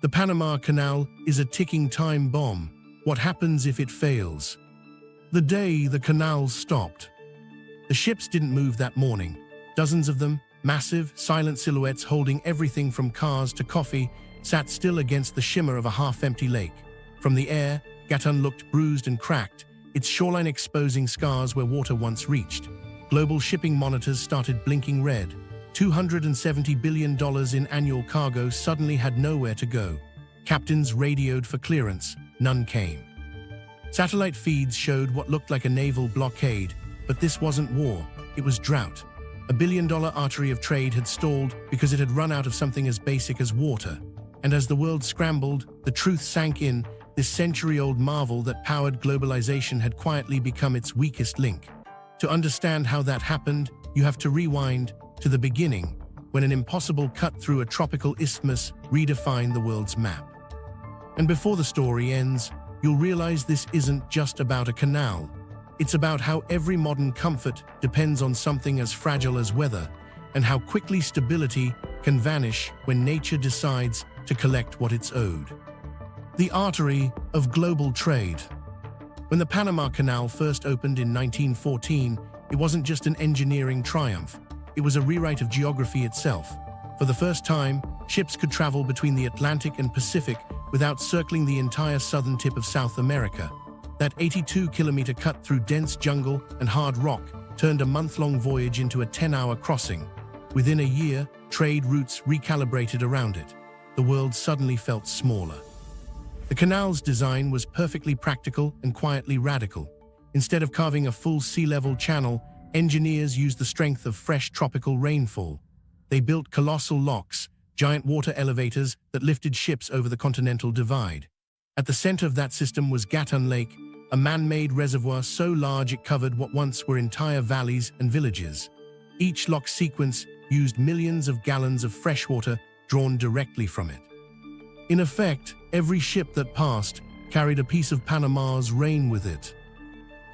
The Panama Canal is a ticking time bomb. What happens if it fails? The day the canal stopped. The ships didn't move that morning. Dozens of them, massive, silent silhouettes holding everything from cars to coffee, sat still against the shimmer of a half-empty lake. From the air, Gatun looked bruised and cracked, its shoreline exposing scars where water once reached. Global shipping monitors started blinking red. $270 billion in annual cargo suddenly had nowhere to go. Captains radioed for clearance. None came. Satellite feeds showed what looked like a naval blockade, but this wasn't war, it was drought. A billion-dollar artery of trade had stalled because it had run out of something as basic as water. And as the world scrambled, the truth sank in. This century-old marvel that powered globalization had quietly become its weakest link. To understand how that happened, you have to rewind to the beginning, when an impossible cut through a tropical isthmus redefined the world's map. And before the story ends, you'll realize this isn't just about a canal. It's about how every modern comfort depends on something as fragile as weather, and how quickly stability can vanish when nature decides to collect what it's owed. The artery of global trade. When the Panama Canal first opened in 1914, it wasn't just an engineering triumph. It was a rewrite of geography itself. For the first time, ships could travel between the Atlantic and Pacific without circling the entire southern tip of South America. That 82-kilometer cut through dense jungle and hard rock turned a month-long voyage into a 10-hour crossing. Within a year, trade routes recalibrated around it. The world suddenly felt smaller. The canal's design was perfectly practical and quietly radical. Instead of carving a full sea-level channel, engineers used the strength of fresh tropical rainfall. They built colossal locks, giant water elevators that lifted ships over the continental divide. At the center of that system was Gatún Lake, a man-made reservoir so large it covered what once were entire valleys and villages. Each lock sequence used millions of gallons of fresh water drawn directly from it. In effect, every ship that passed carried a piece of Panama's rain with it.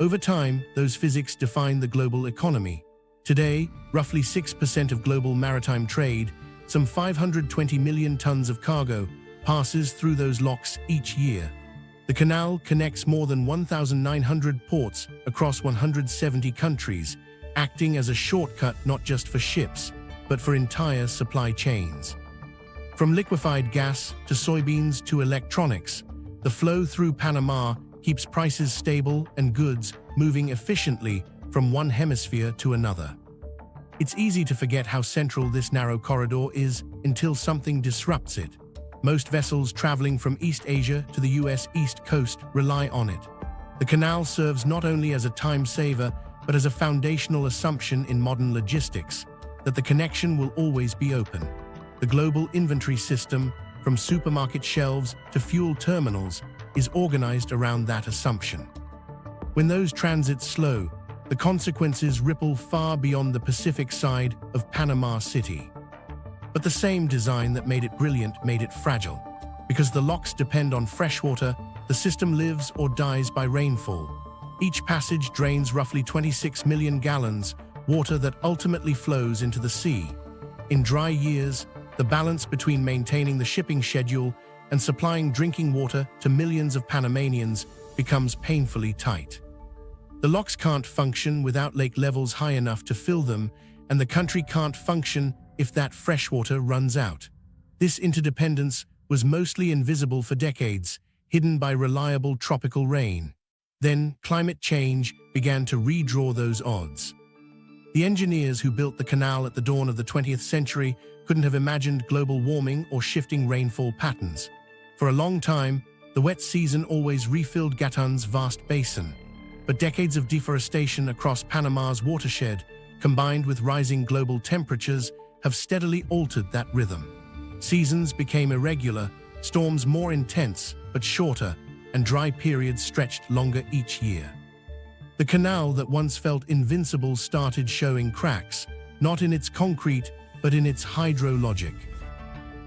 Over time, those physics defined the global economy. Today, roughly 6% of global maritime trade, some 520 million tons of cargo, passes through those locks each year. The canal connects more than 1,900 ports across 170 countries, acting as a shortcut not just for ships, but for entire supply chains. From liquefied gas to soybeans to electronics, the flow through Panama keeps prices stable and goods moving efficiently from one hemisphere to another. It's easy to forget how central this narrow corridor is until something disrupts it. Most vessels traveling from East Asia to the US East Coast rely on it. The canal serves not only as a time saver, but as a foundational assumption in modern logistics, that the connection will always be open. The global inventory system, from supermarket shelves to fuel terminals, is organized around that assumption. When those transits slow, the consequences ripple far beyond the Pacific side of Panama City. But the same design that made it brilliant made it fragile. Because the locks depend on freshwater, the system lives or dies by rainfall. Each passage drains roughly 26 million gallons, water that ultimately flows into the sea. In dry years, the balance between maintaining the shipping schedule and supplying drinking water to millions of Panamanians becomes painfully tight. The locks can't function without lake levels high enough to fill them, and the country can't function if that freshwater runs out. This interdependence was mostly invisible for decades, hidden by reliable tropical rain. Then climate change began to redraw those odds. The engineers who built the canal at the dawn of the 20th century couldn't have imagined global warming or shifting rainfall patterns. For a long time, the wet season always refilled Gatun's vast basin. But decades of deforestation across Panama's watershed, combined with rising global temperatures, have steadily altered that rhythm. Seasons became irregular, storms more intense but shorter, and dry periods stretched longer each year. The canal that once felt invincible started showing cracks, not in its concrete, but in its hydrologic.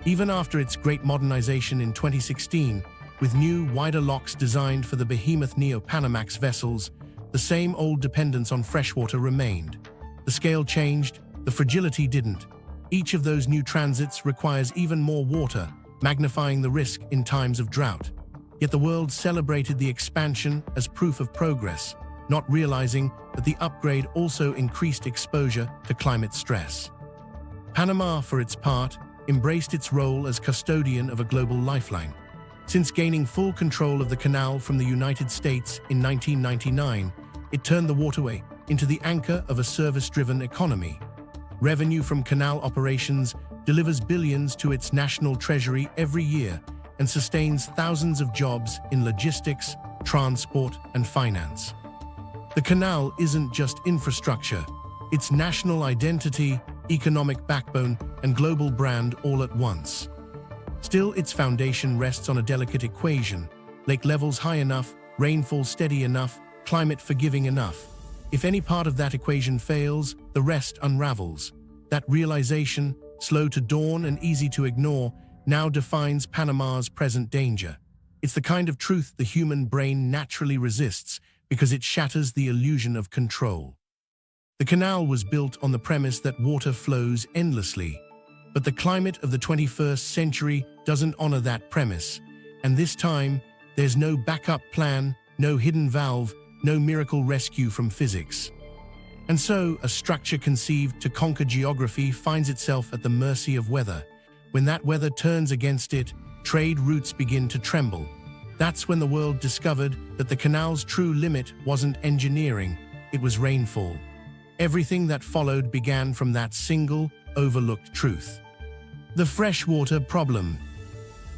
Even after its great modernization in 2016, with new, wider locks designed for the behemoth Neo-Panamax vessels, the same old dependence on freshwater remained. The scale changed, the fragility didn't. Each of those new transits requires even more water, magnifying the risk in times of drought. Yet the world celebrated the expansion as proof of progress, not realizing that the upgrade also increased exposure to climate stress. Panama, for its part, embraced its role as custodian of a global lifeline. Since gaining full control of the canal from the United States in 1999, it turned the waterway into the anchor of a service-driven economy. Revenue from canal operations delivers billions to its national treasury every year and sustains thousands of jobs in logistics, transport, and finance. The canal isn't just infrastructure, it's national identity, economic backbone, and global brand all at once. Still, its foundation rests on a delicate equation: lake levels high enough, rainfall steady enough, climate forgiving enough. If any part of that equation fails, the rest unravels. That realization, slow to dawn and easy to ignore, now defines Panama's present danger. It's the kind of truth the human brain naturally resists because it shatters the illusion of control. The canal was built on the premise that water flows endlessly, but the climate of the 21st century doesn't honor that premise. And this time, there's no backup plan, no hidden valve, no miracle rescue from physics. And so, a structure conceived to conquer geography finds itself at the mercy of weather. When that weather turns against it, trade routes begin to tremble. That's when the world discovered that the canal's true limit wasn't engineering, it was rainfall. Everything that followed began from that single, overlooked truth. The freshwater problem.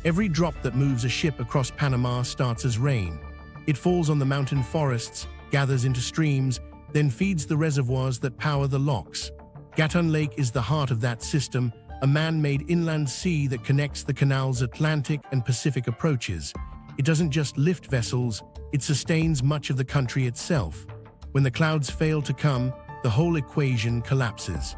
Every drop that moves a ship across Panama starts as rain. It falls on the mountain forests, gathers into streams, then feeds the reservoirs that power the locks. Gatún Lake is the heart of that system, a man-made inland sea that connects the canal's Atlantic and Pacific approaches. It doesn't just lift vessels, it sustains much of the country itself. When the clouds fail to come, the whole equation collapses.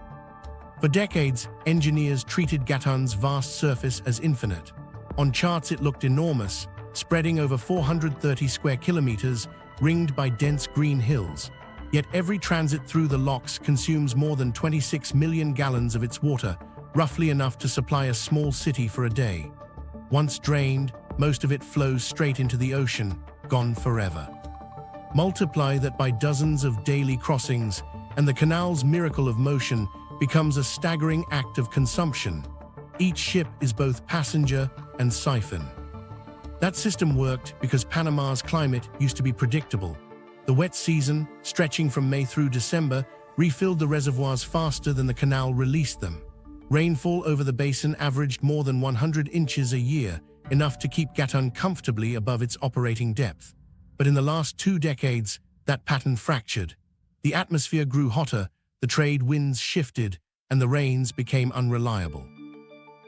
For decades, engineers treated Gatun's vast surface as infinite. On charts it looked enormous, spreading over 430 square kilometers, ringed by dense green hills. Yet every transit through the locks consumes more than 26 million gallons of its water, roughly enough to supply a small city for a day. Once drained, most of it flows straight into the ocean, gone forever. Multiply that by dozens of daily crossings, and the canal's miracle of motion becomes a staggering act of consumption. Each ship is both passenger and siphon. That system worked because Panama's climate used to be predictable. The wet season, stretching from May through December, refilled the reservoirs faster than the canal released them. Rainfall over the basin averaged more than 100 inches a year, enough to keep Gatun comfortably above its operating depth. But in the last 2 decades, that pattern fractured. The atmosphere grew hotter, the trade winds shifted, and the rains became unreliable.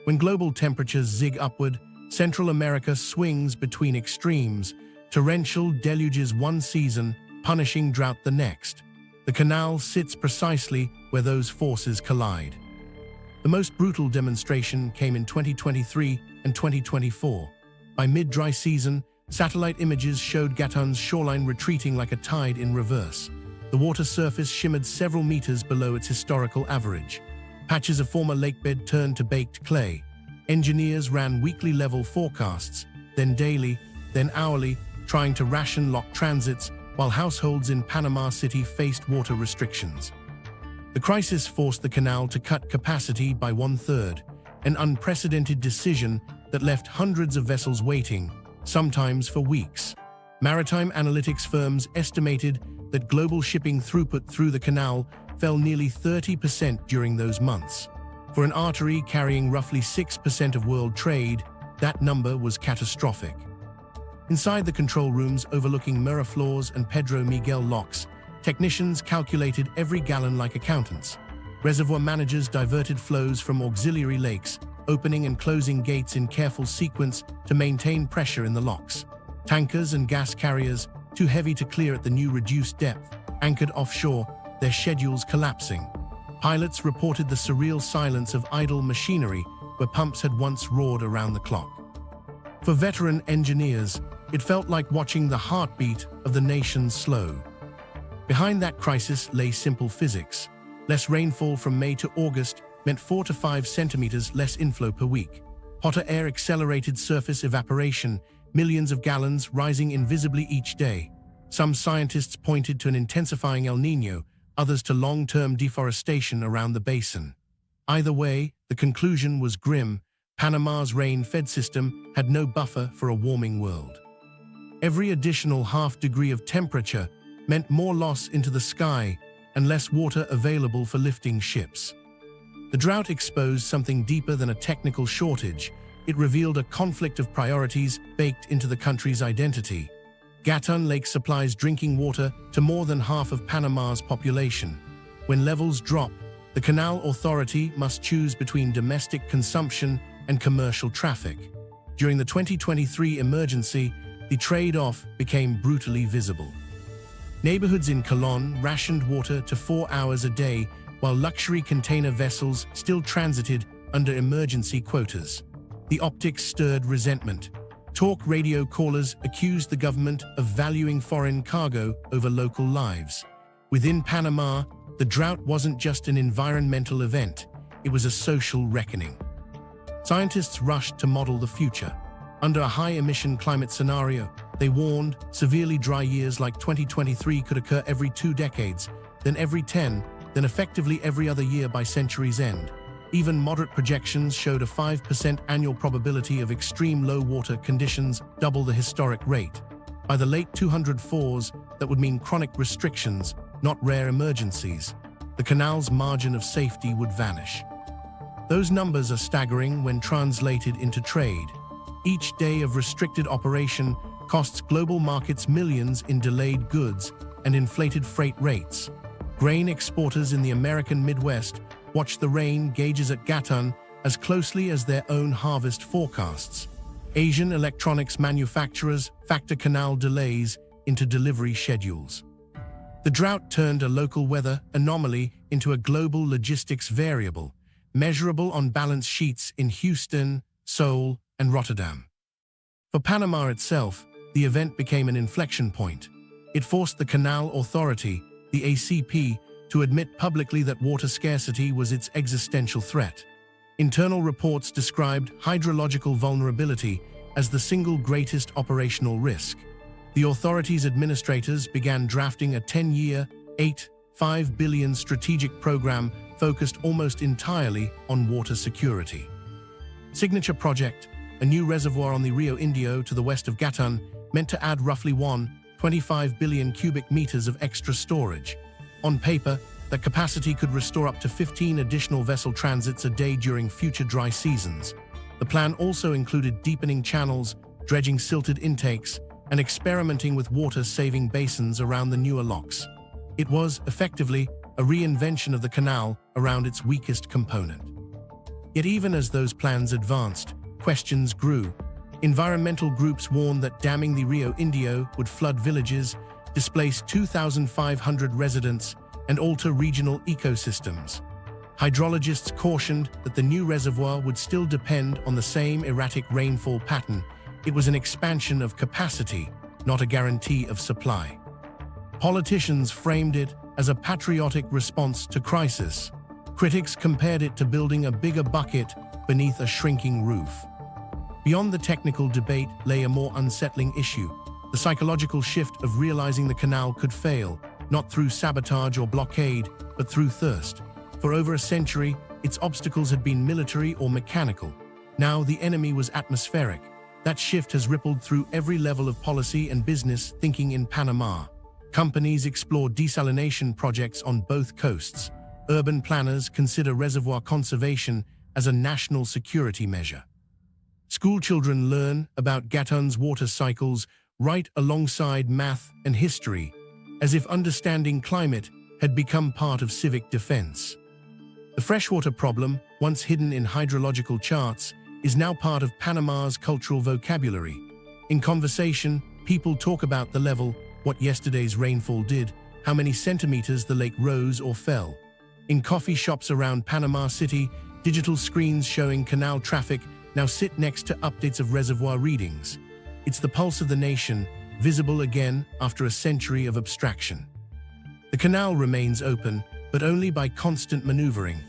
When global temperatures zig upward, Central America swings between extremes, torrential deluges one season, punishing drought the next. The canal sits precisely where those forces collide. The most brutal demonstration came in 2023 and 2024. By mid-dry season, satellite images showed Gatun's shoreline retreating like a tide in reverse. The water surface shimmered several meters below its historical average. Patches of former lakebed turned to baked clay. Engineers ran weekly level forecasts, then daily, then hourly, trying to ration lock transits while households in Panama City faced water restrictions. The crisis forced the canal to cut capacity by 1/3, an unprecedented decision that left hundreds of vessels waiting, sometimes for weeks. Maritime analytics firms estimated that global shipping throughput through the canal fell nearly 30% during those months. For an artery carrying roughly 6% of world trade, that number was catastrophic. Inside the control rooms overlooking Miraflores and Pedro Miguel locks, technicians calculated every gallon like accountants. Reservoir managers diverted flows from auxiliary lakes, opening and closing gates in careful sequence to maintain pressure in the locks. Tankers and gas carriers, too heavy to clear at the new reduced depth, anchored offshore, their schedules collapsing. Pilots reported the surreal silence of idle machinery where pumps had once roared around the clock. For veteran engineers, it felt like watching the heartbeat of the nation slow. Behind that crisis lay simple physics. Less rainfall from May to August meant 4 to 5 centimeters less inflow per week. Hotter air accelerated surface evaporation, millions of gallons rising invisibly each day. Some scientists pointed to an intensifying El Niño, others to long-term deforestation around the basin. Either way, the conclusion was grim. Panama's rain-fed system had no buffer for a warming world. Every additional half-degree of temperature meant more loss into the sky and less water available for lifting ships. The drought exposed something deeper than a technical shortage. It revealed a conflict of priorities baked into the country's identity. Gatún Lake supplies drinking water to more than half of Panama's population. When levels drop, the Canal Authority must choose between domestic consumption and commercial traffic. During the 2023 emergency, the trade-off became brutally visible. Neighborhoods in Colón rationed water to 4 hours a day, while luxury container vessels still transited under emergency quotas. The optics stirred resentment. Talk radio callers accused the government of valuing foreign cargo over local lives. Within Panama, the drought wasn't just an environmental event, it was a social reckoning. Scientists rushed to model the future. Under a high-emission climate scenario, they warned severely dry years like 2023 could occur every 2 decades, then every 10, then effectively every other year by century's end. Even moderate projections showed a 5% annual probability of extreme low water conditions, double the historic rate. By the late 204s, that would mean chronic restrictions, not rare emergencies. The canal's margin of safety would vanish. Those numbers are staggering when translated into trade. Each day of restricted operation costs global markets millions in delayed goods and inflated freight rates. Grain exporters in the American Midwest watch the rain gauges at Gatun as closely as their own harvest forecasts. Asian electronics manufacturers factor canal delays into delivery schedules. The drought turned a local weather anomaly into a global logistics variable, measurable on balance sheets in Houston, Seoul, and Rotterdam. For Panama itself, the event became an inflection point. It forced the Canal Authority, the ACP, to admit publicly that water scarcity was its existential threat. Internal reports described hydrological vulnerability as the single greatest operational risk. The authority's administrators began drafting a 10-year, $8.5 billion strategic program focused almost entirely on water security. Signature Project, a new reservoir on the Rio Indio to the west of Gatun, meant to add roughly 1.25 billion cubic meters of extra storage. On paper, that capacity could restore up to 15 additional vessel transits a day during future dry seasons. The plan also included deepening channels, dredging silted intakes, and experimenting with water-saving basins around the newer locks. It was, effectively, a reinvention of the canal around its weakest component. Yet even as those plans advanced, questions grew. Environmental groups warned that damming the Rio Indio would flood villages, displace 2,500 residents, and alter regional ecosystems. Hydrologists cautioned that the new reservoir would still depend on the same erratic rainfall pattern. It was an expansion of capacity, not a guarantee of supply. Politicians framed it as a patriotic response to crisis. Critics compared it to building a bigger bucket beneath a shrinking roof. Beyond the technical debate lay a more unsettling issue: the psychological shift of realizing the canal could fail, not through sabotage or blockade, but through thirst. For over a century, its obstacles had been military or mechanical. Now the enemy was atmospheric. That shift has rippled through every level of policy and business thinking in Panama. Companies explore desalination projects on both coasts. Urban planners consider reservoir conservation as a national security measure. Schoolchildren learn about Gatun's water cycles right alongside math and history, as if understanding climate had become part of civic defense. The freshwater problem, once hidden in hydrological charts, is now part of Panama's cultural vocabulary. In conversation, people talk about the level, what yesterday's rainfall did, how many centimeters the lake rose or fell. In coffee shops around Panama City, digital screens showing canal traffic now sit next to updates of reservoir readings. It's the pulse of the nation, visible again after a century of abstraction. The canal remains open, but only by constant maneuvering.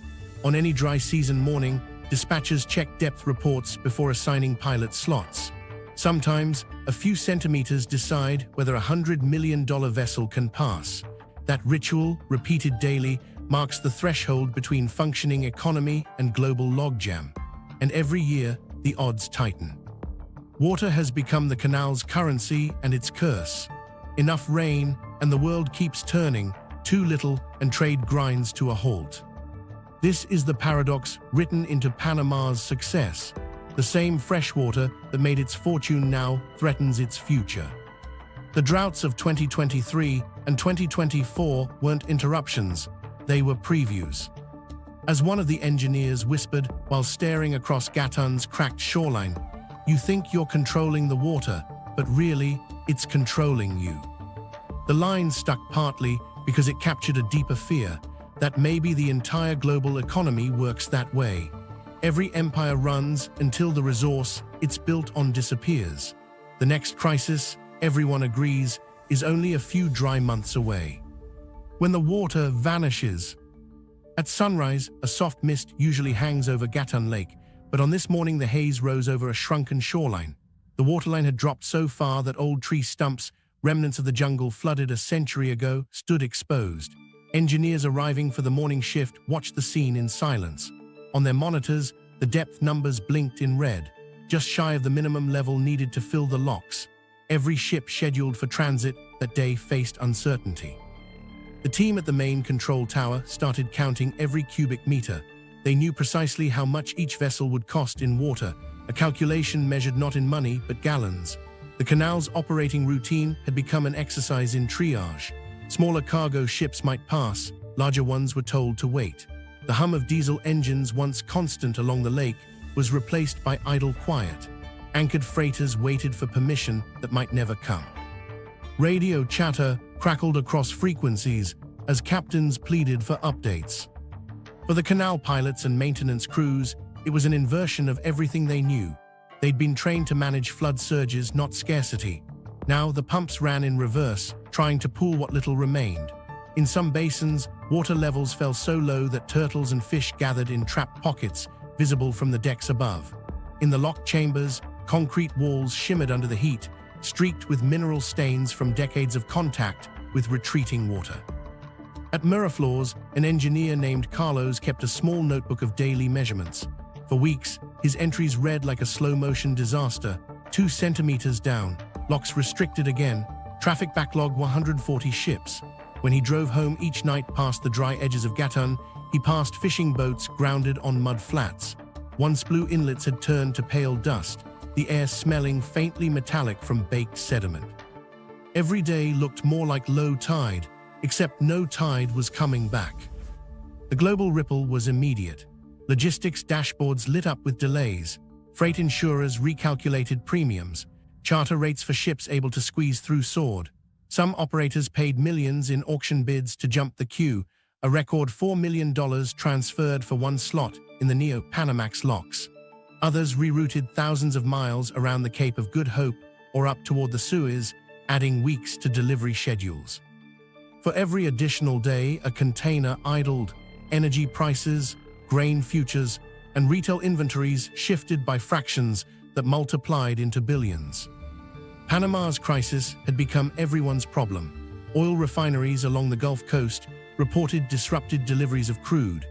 On any dry season morning, dispatchers check depth reports before assigning pilot slots. Sometimes, a few centimeters decide whether a $100 million vessel can pass. That ritual, repeated daily, marks the threshold between functioning economy and global logjam. And every year, the odds tighten. Water has become the canal's currency and its curse. Enough rain, and the world keeps turning. Too little, and trade grinds to a halt. This is the paradox written into Panama's success. The same freshwater that made its fortune now threatens its future. The droughts of 2023 and 2024 weren't interruptions, they were previews. As one of the engineers whispered while staring across Gatun's cracked shoreline, "You think you're controlling the water, but really, it's controlling you." The line stuck partly because it captured a deeper fear, that maybe the entire global economy works that way. Every empire runs until the resource it's built on disappears. The next crisis, everyone agrees, is only a few dry months away. When the water vanishes. At sunrise, a soft mist usually hangs over Gatún Lake, but on this morning the haze rose over a shrunken shoreline. The waterline had dropped so far that old tree stumps, remnants of the jungle flooded a century ago, stood exposed. Engineers arriving for the morning shift watched the scene in silence. On their monitors, the depth numbers blinked in red, just shy of the minimum level needed to fill the locks. Every ship scheduled for transit that day faced uncertainty. The team at the main control tower started counting every cubic meter. They knew precisely how much each vessel would cost in water, a calculation measured not in money but gallons. The canal's operating routine had become an exercise in triage. Smaller cargo ships might pass, larger ones were told to wait. The hum of diesel engines, once constant along the lake, was replaced by idle quiet. Anchored freighters waited for permission that might never come. Radio chatter crackled across frequencies as captains pleaded for updates. For the canal pilots and maintenance crews, it was an inversion of everything they knew. They'd been trained to manage flood surges, not scarcity. Now the pumps ran in reverse, trying to pool what little remained. In some basins, water levels fell so low that turtles and fish gathered in trapped pockets, visible from the decks above. In the locked chambers, concrete walls shimmered under the heat, streaked with mineral stains from decades of contact with retreating water. At Miraflores, an engineer named Carlos kept a small notebook of daily measurements. For weeks, his entries read like a slow-motion disaster: 2 centimeters down, locks restricted again, traffic backlog 140 ships. When he drove home each night past the dry edges of Gatun, he passed fishing boats grounded on mud flats. Once blue inlets had turned to pale dust, the air smelling faintly metallic from baked sediment. Every day looked more like low tide, except no tide was coming back. The global ripple was immediate. Logistics dashboards lit up with delays. Freight insurers recalculated premiums. Charter rates for ships able to squeeze through soared. Some operators paid millions in auction bids to jump the queue. A record $4 million transferred for one slot in the Niño Panamax locks. Others rerouted thousands of miles around the Cape of Good Hope or up toward the Suez, adding weeks to delivery schedules. For every additional day a container idled, energy prices, grain futures, and retail inventories shifted by fractions that multiplied into billions. Panama's crisis had become everyone's problem. Oil refineries along the Gulf Coast reported disrupted deliveries of crude.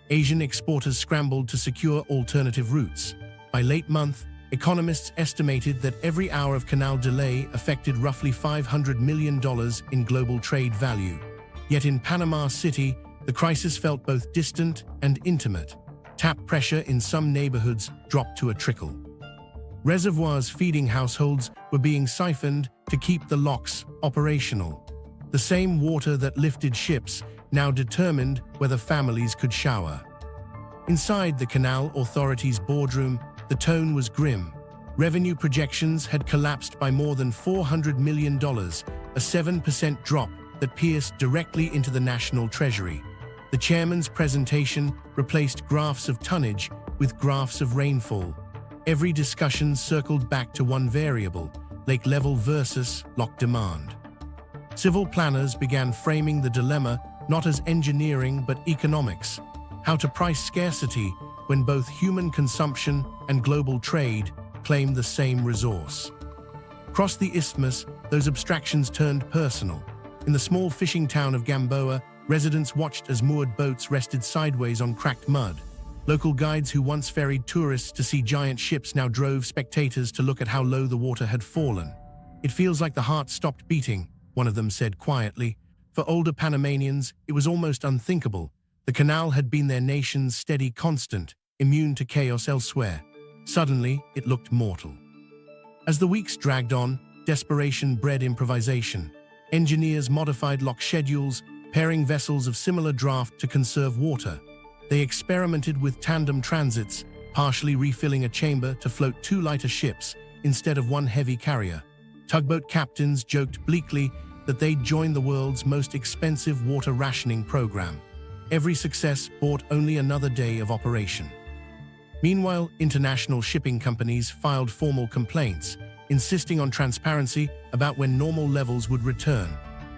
Asian exporters scrambled to secure alternative routes. By late month, economists estimated that every hour of canal delay affected roughly $500 million in global trade value. Yet in Panama City, the crisis felt both distant and intimate. Tap pressure in some neighborhoods dropped to a trickle. Reservoirs feeding households were being siphoned to keep the locks operational. The same water that lifted ships now determined whether families could shower. Inside the Canal Authority's boardroom, the tone was grim. Revenue projections had collapsed by more than $400 million, a 7% drop that pierced directly into the national treasury. The chairman's presentation replaced graphs of tonnage with graphs of rainfall. Every discussion circled back to one variable: lake level versus lock demand. Civil planners began framing the dilemma not as engineering but economics. How to price scarcity when both human consumption and global trade claim the same resource. Across the isthmus, those abstractions turned personal. In the small fishing town of Gamboa, residents watched as moored boats rested sideways on cracked mud. Local guides who once ferried tourists to see giant ships now drove spectators to look at how low the water had fallen. "It feels like the heart stopped beating," one of them said quietly. For older Panamanians, it was almost unthinkable. The canal had been their nation's steady constant, immune to chaos elsewhere. Suddenly, it looked mortal. As the weeks dragged on, desperation bred improvisation. Engineers modified lock schedules, pairing vessels of similar draft to conserve water. They experimented with tandem transits, partially refilling a chamber to float two lighter ships instead of one heavy carrier. Tugboat captains joked bleakly that they'd joined the world's most expensive water rationing program. Every success bought only another day of operation. Meanwhile, international shipping companies filed formal complaints, insisting on transparency about when normal levels would return.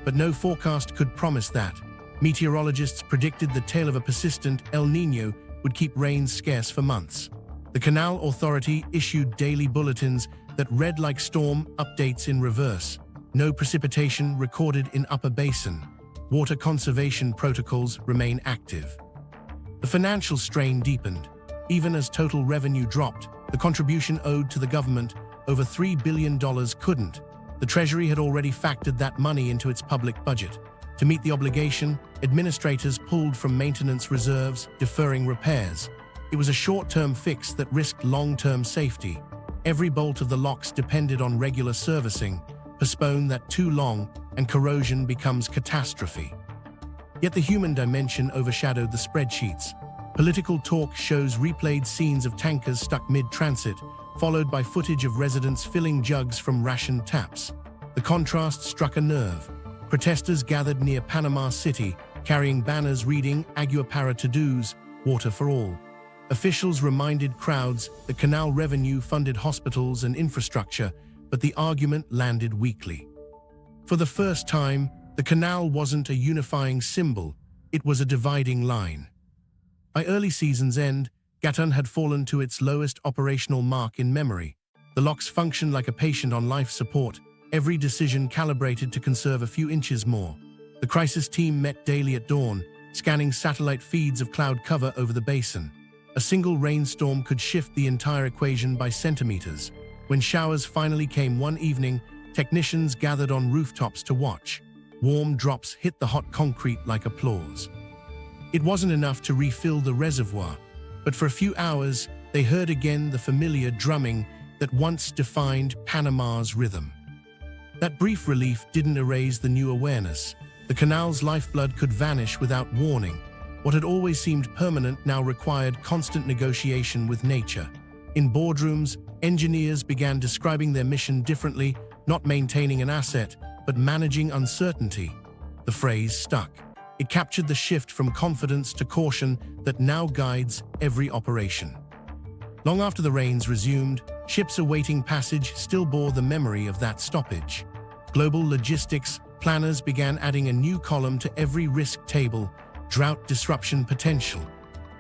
But no forecast could promise that. Meteorologists predicted the tail of a persistent El Niño would keep rains scarce for months. The Canal Authority issued daily bulletins that read like storm updates in reverse. No precipitation recorded in Upper Basin. Water conservation protocols remain active. The financial strain deepened. Even as total revenue dropped, the contribution owed to the government, over $3 billion, couldn't. The Treasury had already factored that money into its public budget. To meet the obligation, administrators pulled from maintenance reserves, deferring repairs. It was a short-term fix that risked long-term safety. Every bolt of the locks depended on regular servicing. Postpone that too long, and corrosion becomes catastrophe. Yet the human dimension overshadowed the spreadsheets. Political talk shows replayed scenes of tankers stuck mid-transit, followed by footage of residents filling jugs from rationed taps. The contrast struck a nerve. Protesters gathered near Panama City, carrying banners reading "Agua para todos, water for all." Officials reminded crowds that canal revenue funded hospitals and infrastructure, but the argument landed weakly. For the first time, the canal wasn't a unifying symbol, it was a dividing line. By early season's end, Gatun had fallen to its lowest operational mark in memory. The locks functioned like a patient on life support, every decision calibrated to conserve a few inches more. The crisis team met daily at dawn, scanning satellite feeds of cloud cover over the basin. A single rainstorm could shift the entire equation by centimeters. When showers finally came one evening, technicians gathered on rooftops to watch. Warm drops hit the hot concrete like applause. It wasn't enough to refill the reservoir, but for a few hours, they heard again the familiar drumming that once defined Panama's rhythm. That brief relief didn't erase the new awareness. The canal's lifeblood could vanish without warning. What had always seemed permanent now required constant negotiation with nature. In boardrooms, engineers began describing their mission differently, not maintaining an asset, but managing uncertainty. The phrase stuck. It captured the shift from confidence to caution that now guides every operation. Long after the rains resumed, ships awaiting passage still bore the memory of that stoppage. Global logistics planners began adding a new column to every risk table: drought disruption potential.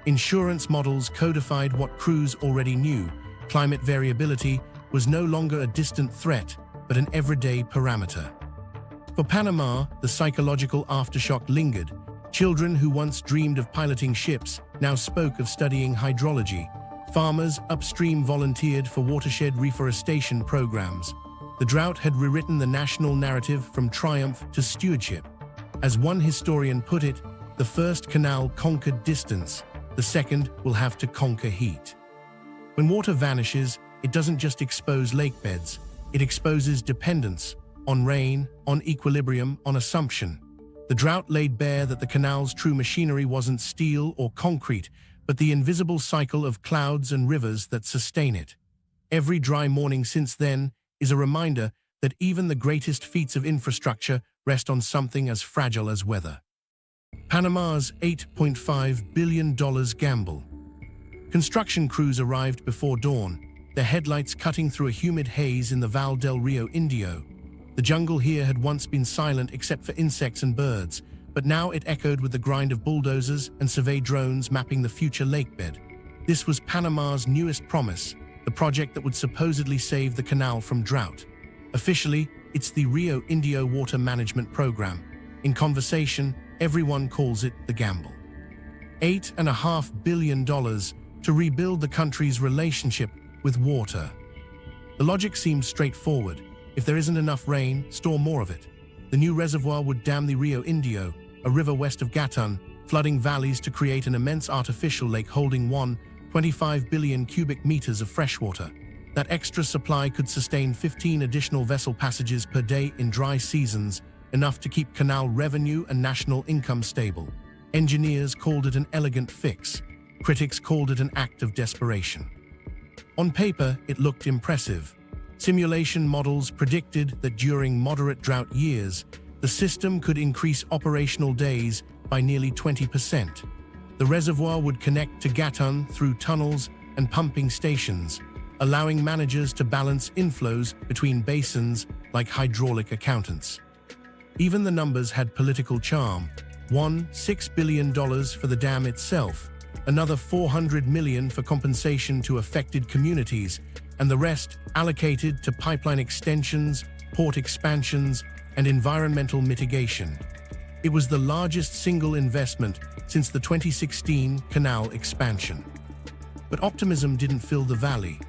Insurance models codified what crews already knew. Climate variability was no longer a distant threat, but an everyday parameter. For Panama, the psychological aftershock lingered. Children who once dreamed of piloting ships now spoke of studying hydrology. Farmers upstream volunteered for watershed reforestation programs. The drought had rewritten the national narrative from triumph to stewardship. As one historian put it, the first canal conquered distance, the second will have to conquer heat. When water vanishes, it doesn't just expose lake beds, it exposes dependence on rain, on equilibrium, on assumption. The drought laid bare that the canal's true machinery wasn't steel or concrete, but the invisible cycle of clouds and rivers that sustain it. Every dry morning since then is a reminder that even the greatest feats of infrastructure rest on something as fragile as weather. Panama's $8.5 billion gamble. Construction crews arrived before dawn, their headlights cutting through a humid haze in the Val del Rio Indio. The jungle here had once been silent except for insects and birds, but now it echoed with the grind of bulldozers and survey drones mapping the future lakebed. This was Panama's newest promise, the project that would supposedly save the canal from drought. Officially, it's the Rio Indio Water Management Program. In conversation, everyone calls it the gamble. $8.5 billion to rebuild the country's relationship with water. The logic seems straightforward. If there isn't enough rain, store more of it. The new reservoir would dam the Rio Indio, a river west of Gatun, flooding valleys to create an immense artificial lake holding 1.25 billion cubic meters of freshwater. That extra supply could sustain 15 additional vessel passages per day in dry seasons, enough to keep canal revenue and national income stable. Engineers called it an elegant fix. Critics called it an act of desperation. On paper, it looked impressive. Simulation models predicted that during moderate drought years, the system could increase operational days by nearly 20%. The reservoir would connect to Gatun through tunnels and pumping stations, allowing managers to balance inflows between basins like hydraulic accountants. Even the numbers had political charm. $6 billion for the dam itself, another $400 million for compensation to affected communities, and the rest allocated to pipeline extensions, port expansions, and environmental mitigation. It was the largest single investment since the 2016 canal expansion. But optimism didn't fill the valley.